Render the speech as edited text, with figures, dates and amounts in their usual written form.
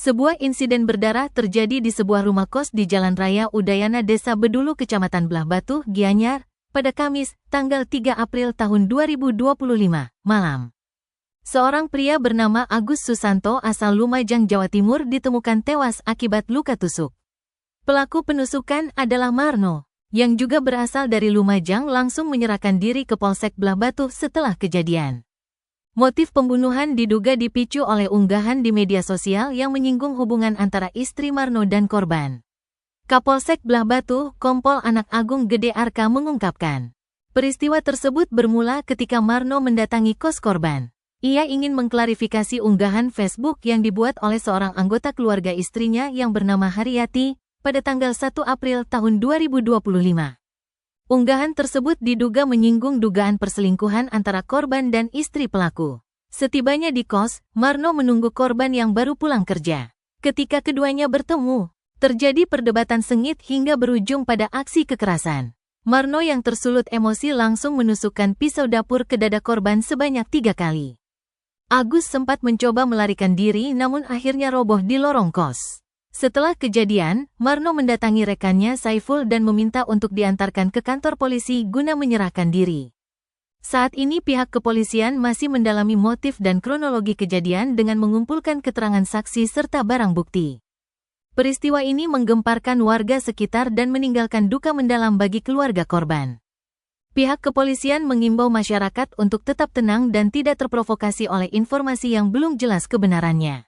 Sebuah insiden berdarah terjadi di sebuah rumah kos di Jalan Raya Udayana Desa Bedulu, Kecamatan Belah Batu, Gianyar, pada Kamis, tanggal 3 April tahun 2025, malam. Seorang pria bernama Agus Susanto asal Lumajang, Jawa Timur ditemukan tewas akibat luka tusuk. Pelaku penusukan adalah Marno, yang juga berasal dari Lumajang, langsung menyerahkan diri ke Polsek Belah Batu setelah kejadian. Motif pembunuhan diduga dipicu oleh unggahan di media sosial yang menyinggung hubungan antara istri Marno dan korban. Kapolsek Belah Batu, Kompol Anak Agung Gede Arka mengungkapkan, peristiwa tersebut bermula ketika Marno mendatangi kos korban. Ia ingin mengklarifikasi unggahan Facebook yang dibuat oleh seorang anggota keluarga istrinya yang bernama Haryati pada tanggal 1 April tahun 2025. Unggahan tersebut diduga menyinggung dugaan perselingkuhan antara korban dan istri pelaku. Setibanya di kos, Marno menunggu korban yang baru pulang kerja. Ketika keduanya bertemu, terjadi perdebatan sengit hingga berujung pada aksi kekerasan. Marno yang tersulut emosi langsung menusukkan pisau dapur ke dada korban sebanyak 3 kali. Agus sempat mencoba melarikan diri namun akhirnya roboh di lorong kos. Setelah kejadian, Marno mendatangi rekannya Saiful dan meminta untuk diantarkan ke kantor polisi guna menyerahkan diri. Saat ini pihak kepolisian masih mendalami motif dan kronologi kejadian dengan mengumpulkan keterangan saksi serta barang bukti. Peristiwa ini menggemparkan warga sekitar dan meninggalkan duka mendalam bagi keluarga korban. Pihak kepolisian mengimbau masyarakat untuk tetap tenang dan tidak terprovokasi oleh informasi yang belum jelas kebenarannya.